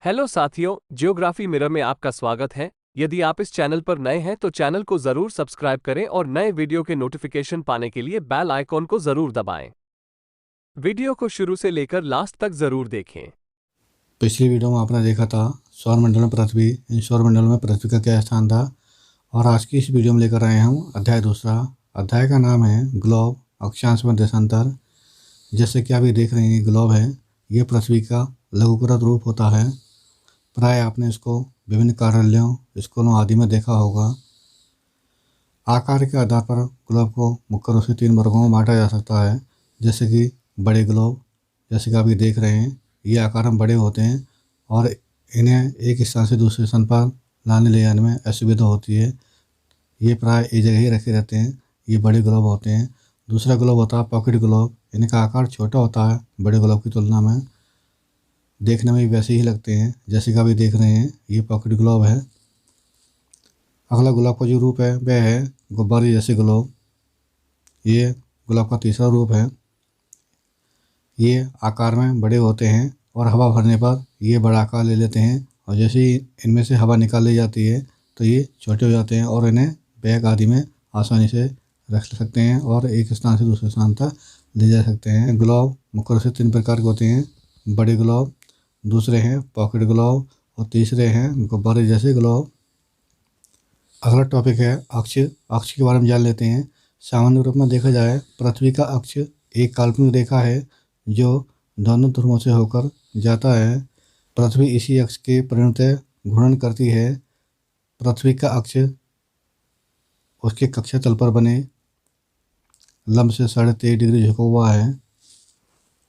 Hello साथियों, geography mirror में आपका स्वागत है। यदि आप इस चैनल पर नए हैं तो चैनल को जरूर सब्सक्राइब करें और नए वीडियो के नोटिफिकेशन पाने के लिए बेल आइकॉन को जरूर दबाएं। वीडियो को शुरू से लेकर लास्ट तक जरूर देखें। पिछली वीडियो में आपने देखा था सौरमंडल में पृथ्वी, इन सौरमंडल में पृथ्वी का क्या स्थान था। और आज की इस वीडियो में लेकर आए हम अध्याय दूसरा। अध्याय का नाम है ग्लोब, अक्षांश में देशांतर। जैसे कि आप ये देख रहे हैं, ग्लोब है, ये पृथ्वी का लघुकृत रूप होता है। प्राय आपने इसको विभिन्न कार्यालयों, स्कूलों आदि में देखा होगा। आकार के आधार पर ग्लोब को मुख्य रूप से 3 वर्गों में बांटा जा सकता है। जैसे कि बड़े ग्लोब, जैसे कि आप ये देख रहे हैं, ये आकार में बड़े होते हैं और इन्हें एक स्थान से दूसरे स्थान पर लाने ले जाने में असुविधा होती है। ये प्राय एक जगह ही रखे रहते हैं, ये बड़े ग्लोब होते हैं। दूसरा ग्लोब होता है पॉकेट ग्लोब, इनका आकार छोटा होता है बड़े ग्लोब की तुलना में, देखने में भी वैसे ही लगते हैं जैसे कि आप ये देख रहे हैं, ये पॉकेट ग्लोब है। अगला गुलाब का जो रूप है वह है गुब्बारे जैसे ग्लोब। ये गुलाब का तीसरा रूप है। ये आकार में बड़े होते हैं और हवा भरने पर ये बड़ा आकार ले लेते हैं, और जैसे ही इनमें से हवा निकाल ली जाती है तो ये छोटे हो जाते हैं और इन्हें बैग आदि में आसानी से रख सकते हैं और एक स्थान से दूसरे स्थान तक ले जा सकते हैं। ग्लोब मुख्य रूप से 3 प्रकार के होते हैं, बड़े ग्लोब, दूसरे हैं पॉकेट ग्लोब और तीसरे हैं गुब्बारे जैसे ग्लोब। अगला टॉपिक है अक्ष। अक्ष के बारे में जान लेते हैं। सामान्य रूप में देखा जाए, पृथ्वी का अक्ष एक काल्पनिक रेखा है जो दोनों ध्रुवों से होकर जाता है। पृथ्वी इसी अक्ष के परिणत घूर्णन करती है। पृथ्वी का अक्ष उसके कक्षा तल पर बने लंब से 23.5 डिग्री झुका हुआ है।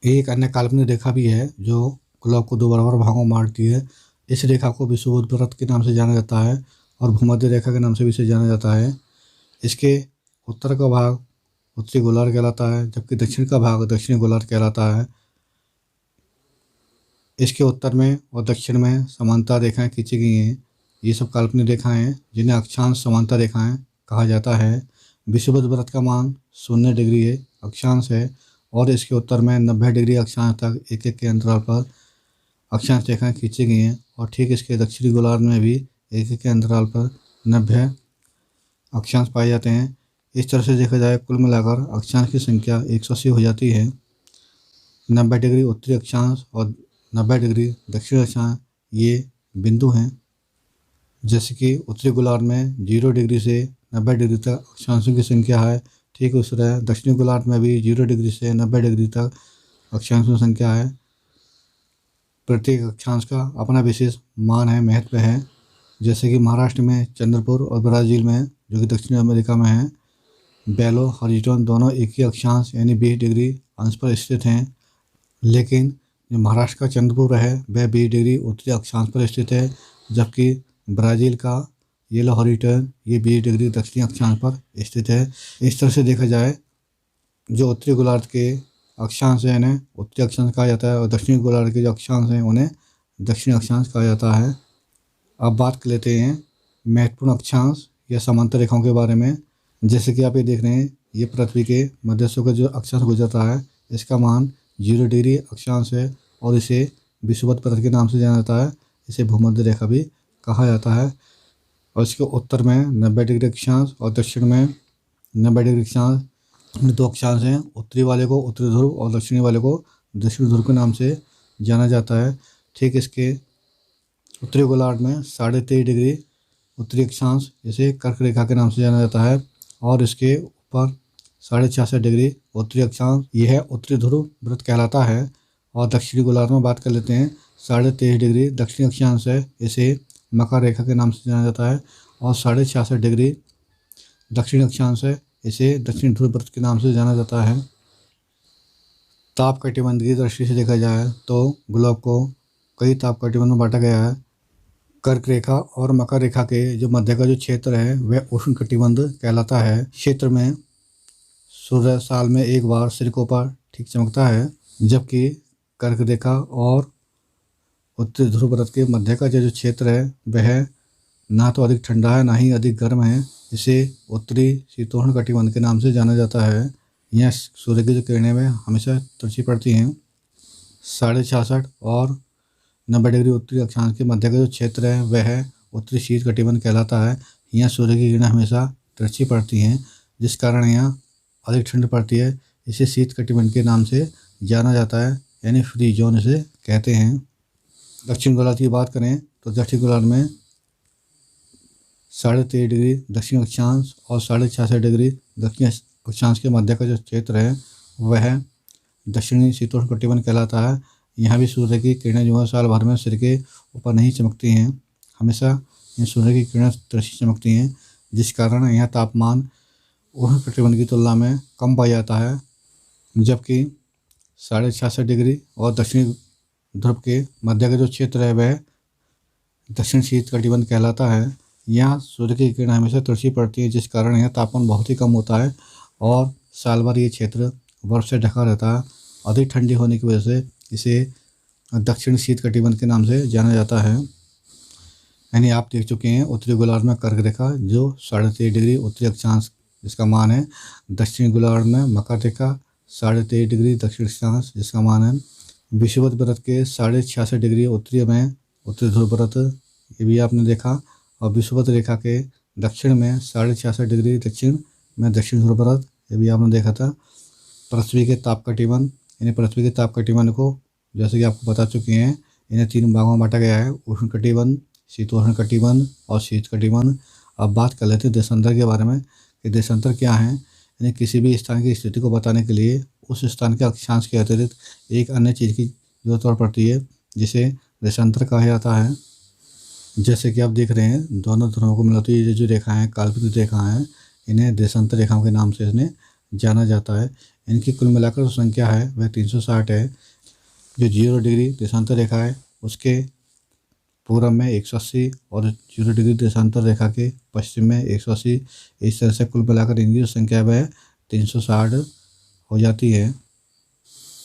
एक अन्य काल्पनिक रेखा भी है जो ग्लोब को 2 बराबर भागों में बांटती है। इस रेखा को विषुववृत्त व्रत के नाम से जाना जाता है और भूमध्य रेखा के नाम से भी इसे जाना जाता है। इसके उत्तर का भाग उत्तरी गोलार्ध कहलाता है, जबकि दक्षिण का भाग दक्षिणी गोलार्ध कहलाता है। इसके उत्तर में और दक्षिण में समांतर रेखाएं खींची गई हैं। ये सब काल्पनिक रेखाएं हैं जिन्हें अक्षांश समांतर रेखाएं कहा जाता है। विषुववृत्त व्रत का मान 0 डिग्री है अक्षांश है और इसके उत्तर में 90 डिग्री अक्षांश तक एक एक के अंतराल पर अक्षांश रेखाएं खींची गई हैं, और ठीक इसके दक्षिणी गोलार्ध में भी एक एक के अंतराल पर 90 अक्षांश पाए जाते हैं। इस तरह से देखा जाए, कुल मिलाकर अक्षांश की संख्या 180 हो जाती है। 90 डिग्री उत्तरी अक्षांश और 90 डिग्री दक्षिण अक्षांश ये बिंदु हैं। जैसे कि उत्तरी गोलार्ध में 0 डिग्री से 90 डिग्री तक अक्षांशों की संख्या है, ठीक उस तरह दक्षिणी गोलार्ध में भी 0 डिग्री से 90 डिग्री तक अक्षांशों की संख्या है। प्रत्येक अक्षांश का अपना विशेष मान है, महत्व है। जैसे कि महाराष्ट्र में चंद्रपुर और ब्राज़ील में, जो कि दक्षिण अमेरिका में है, बेलो हॉरिज़ॉन दोनों एक ही अक्षांश यानी 20 डिग्री अंश पर स्थित हैं। लेकिन जो महाराष्ट्र का चंद्रपुर है वह 20 डिग्री उत्तरी अक्षांश पर स्थित है, जबकि ब्राज़ील का येलो हॉरिज़ॉन ये 20 डिग्री दक्षिणी अक्षांश पर स्थित है। इस तरह से देखा जाए, जो उत्तरी गोलार्ध के अक्षांश हैं इन्हें उत्तरी अक्षांश कहा जाता है और दक्षिणी गोलार्ध के जो अक्षांश हैं उन्हें दक्षिणी अक्षांश कहा जाता है। अब बात कर लेते हैं महत्वपूर्ण अक्षांश या समांतर रेखाओं के बारे में। जैसे कि आप ये देख रहे हैं, ये पृथ्वी के मध्य से होकर जो अक्षांश गुजरता है इसका मान 0 डिग्री अक्षांश है और इसे विषुववृत्त व्रत के नाम से जाना जाता है। इसे भूमध्य रेखा भी कहा जाता है। और इसके उत्तर में 90 डिग्री अक्षांश और दक्षिण में 90 डिग्री अक्षांश, 2 अक्षांश हैं। उत्तरी वाले को उत्तरी ध्रुव और दक्षिणी वाले को दक्षिणी ध्रुव के नाम से जाना जाता है। ठीक इसके उत्तरी गोलार्ध में 23.5 डिग्री उत्तरी अक्षांश, इसे कर्क रेखा के नाम से जाना जाता है, और इसके ऊपर 66.5 डिग्री उत्तरी अक्षांश, यह उत्तरी ध्रुव व्रत कहलाता है। और दक्षिणी गोलार्ध में बात कर लेते हैं, 23.5 डिग्री दक्षिणी अक्षांश है, इसे मकर रेखा के नाम से जाना जाता है, और 66.5 डिग्री दक्षिणी अक्षांश है, इसे दक्षिणी ध्रुव व्रत के नाम से जाना जाता है। ताप कटिबंध की दृष्टि से देखा जाए तो ग्लोब को कई ताप कटिबंध में बांटा गया है। कर्क रेखा और मकर रेखा के जो मध्य का जो क्षेत्र है वह उष्ण कटिबंध कहलाता है। क्षेत्र में सूर्य साल में एक बार सिरकों पर ठीक चमकता है, जबकि कर्क रेखा और उत्तरी ध्रुव व्रत के मध्य का जो क्षेत्र है वह ना तो अधिक ठंडा है ना ही अधिक गर्म है। इसे उत्तरी शीतोष्ण कटिबंध के नाम से जाना जाता है। यह सूर्य की जो किरणें में हमेशा तिरछी पड़ती हैं। 66.5 और 90 डिग्री उत्तरी अक्षांश के मध्य का जो क्षेत्र है वह उत्तरी शीत कटिबंध कहलाता है। यहाँ सूर्य की किरणें हमेशा तिरछी पड़ती हैं, जिस कारण यहाँ अधिक ठंड पड़ती है। इसे शीत कटिबंध के नाम से जाना जाता है, यानी फ्री जोन इसे कहते हैं। दक्षिण गोलार्ध की बात करें तो दक्षिण गोलार्ध में 13.5 डिग्री दक्षिण अक्षांश और 66.5 डिग्री दक्षिण अक्षांश के मध्य का जो क्षेत्र है वह दक्षिणी शीतोष्ण कटिबंध कहलाता है। यहाँ भी सूर्य की किरणें जो है साल भर में सिर के ऊपर नहीं चमकती हैं, हमेशा यहाँ सूर्य की किरणें तिरछी चमकती हैं, जिस कारण यहाँ तापमान उष्ण कटिबंध की तुलना में कम पाया जाता है। जबकि 66.5 डिग्री और दक्षिणी ध्रुव के मध्य का जो क्षेत्र है वह दक्षिण शीत कटिबंध कहलाता है। यहाँ सूर्य की किरणें हमेशा तिरछी पड़ती है, जिस कारण यहाँ तापमान बहुत ही कम होता है और साल भर ये क्षेत्र बर्फ से ढका रहता है। अधिक ठंडी होने की वजह से इसे दक्षिण शीत कटिबंध के नाम से जाना जाता है। यानी आप देख चुके हैं उत्तरी गोलार्ध में कर्क रेखा जो 23.5 डिग्री उत्तरी अक्षांश जिसका मान है, दक्षिणी गोलार्ध में मकर रेखा 23.5 डिग्री दक्षिण अक्षांश जिसका मान है, विषुवत व्रत के 66.5 डिग्री उत्तरी में उत्तरी ध्रुव व्रत ये भी आपने देखा, और विषुवत रेखा के दक्षिण में 66.5 डिग्री दक्षिण में दक्षिण ध्रुव व्रत ये भी आपने देखा था। पृथ्वी के ताप कटिबंध, यानी पृथ्वी के ताप कटिबंध को जैसे कि आपको बता चुके हैं, इन्हें 3 भागों में बांटा गया है, उष्ण कटिबंध, शीतोष्ण कटिबंध और शीत कटिबंध। अब बात कर लेते हैं देशांतर के बारे में कि देशांतर क्या है। यानी किसी भी स्थान की स्थिति को बताने के लिए उस स्थान के अक्षांश के अतिरिक्त एक अन्य चीज़ की जरूरत पड़ती है, जिसे देशांतर कहा जाता है। जैसे कि आप देख रहे हैं दोनों ध्रुवों को मिलाती ये जो रेखा है, काल्पनिक रेखा है, इन्हें देशांतर रेखाओं के नाम से इन्हें जाना जाता है। इनकी कुल मिलाकर जो संख्या है वह 360 है। जो 0 डिग्री देशांतर रेखा है उसके पूर्व में 180 और 0 डिग्री देशांतर रेखा के पश्चिम में 180, इस तरह से कुल मिलाकर इनकी जो संख्या वह 360 हो जाती है।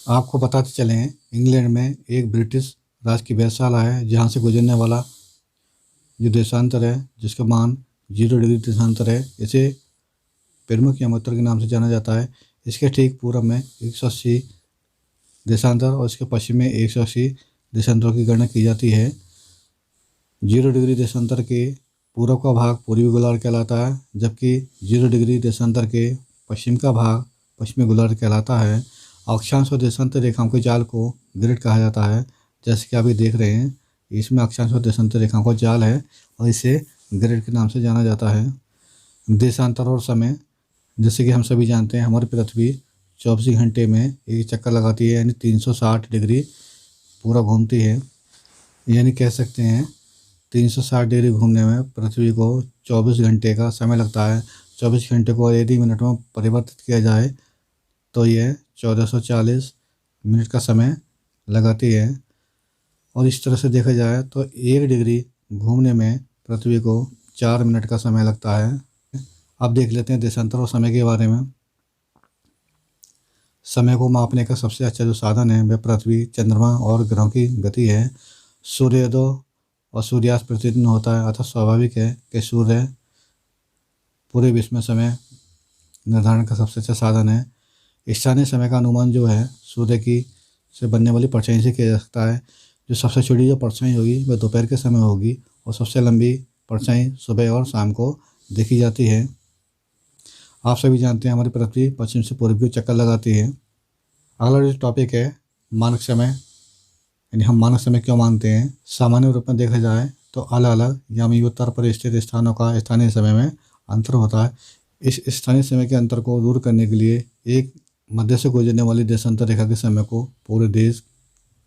आपको बताते चलें इंग्लैंड में एक ब्रिटिश राज की वेधशाला है जहाँ से गुजरने वाला जो देशांतर है जिसका मान 0 डिग्री देशांतर है, इसे प्रमुख यमोत्तर के नाम से जाना जाता है। इसके ठीक पूर्व में 180 देशांतर और इसके पश्चिम में 180 देशांतरों की गणना की जाती है। 0 डिग्री देशांतर के पूर्व का भाग पूर्वी गोलार्ध कहलाता है, जबकि 0 डिग्री देशांतर के पश्चिम का भाग पश्चिमी गोलार्ध कहलाता है। अक्षांश और देशांतर रेखाओं के जाल को ग्रिड कहा जाता है। जैसे कि आप ये देख रहे हैं इसमें अक्षांश और देशांतर रेखाओं का जाल है और इसे ग्रिड के नाम से जाना जाता है। देशांतर और समय, जैसे कि हम सभी जानते हैं हमारी पृथ्वी 24 घंटे में एक चक्कर लगाती है, यानी 360 डिग्री पूरा घूमती है। यानी कह सकते हैं 360 डिग्री घूमने में पृथ्वी को 24 घंटे का समय लगता है। 24 घंटे को यदि मिनट में परिवर्तित किया जाए तो यह 1440 मिनट का समय लगाती है। और इस तरह से देखा जाए तो 1 डिग्री घूमने में पृथ्वी को 4 मिनट का समय लगता है। अब देख लेते हैं देशांतर और समय के बारे में। समय को मापने का सबसे अच्छा जो साधन है वह पृथ्वी, चंद्रमा और ग्रहों की गति है। सूर्योदय और सूर्यास्त प्रतिदिन होता है, अतः स्वाभाविक है कि सूर्य पूरे विश्व में समय निर्धारण का सबसे अच्छा साधन है। स्थानीय समय का अनुमान जो है सूर्य की से बनने वाली परछाई से किया जा सकता है। जो सबसे छोटी जो परछाई होगी वह दोपहर के समय होगी और सबसे लंबी परछाई सुबह और शाम को देखी जाती है। आप सभी जानते हैं हमारी पृथ्वी पश्चिम से पूर्व की चक्कर लगाती है। अगला जो टॉपिक है मानक समय, यानी हम मानक समय क्यों मानते हैं। सामान्य रूप में देखा जाए तो अलग अलग यामियोत्तर पर स्थित स्थानों का स्थानीय समय में अंतर होता है। इस स्थानीय समय के अंतर को दूर करने के लिए एक मध्य से गुजरने वाली देशांतर रेखा के समय को पूरे देश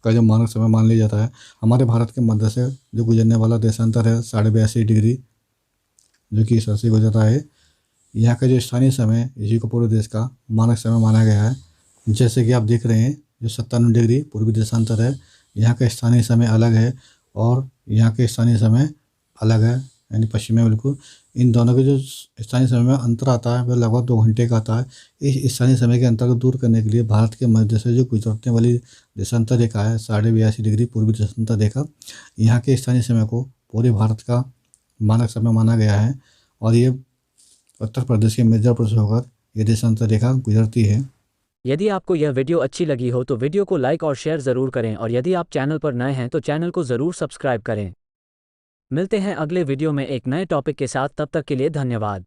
का जो मानक समय मान लिया जाता है। हमारे भारत के मध्य से जो गुजरने वाला देशांतर है 82.5 डिग्री जो कि इस तरह से गुजरता है। यहाँ का जो स्थानीय समय इसी को पूरे देश का मानक समय माना गया है। जैसे कि आप देख रहे हैं जो 97 डिग्री पूर्वी देशांतर है, यहाँ का स्थानीय समय अलग है और यहाँ के स्थानीय समय अलग है, यानी पश्चिम में बिल्कुल। इन दोनों के जो स्थानीय समय में अंतर आता है वह लगभग 2 घंटे का आता है। इस स्थानीय समय के अंतर को दूर करने के लिए भारत के मध्य से जो गुजरने वाली देशांतर रेखा है 82.5 डिग्री पूर्वी देशांतर रेखा, यहाँ के स्थानीय समय को पूरे भारत का मानक समय माना गया है और ये उत्तर प्रदेश के मिर्ज़ापुर से होकर ये देशांतर रेखा गुजरती है। यदि आपको यह वीडियो अच्छी लगी हो तो वीडियो को लाइक और शेयर ज़रूर करें, और यदि आप चैनल पर नए हैं तो चैनल को ज़रूर सब्सक्राइब करें। मिलते हैं अगले वीडियो में एक नए टॉपिक के साथ, तब तक के लिए धन्यवाद।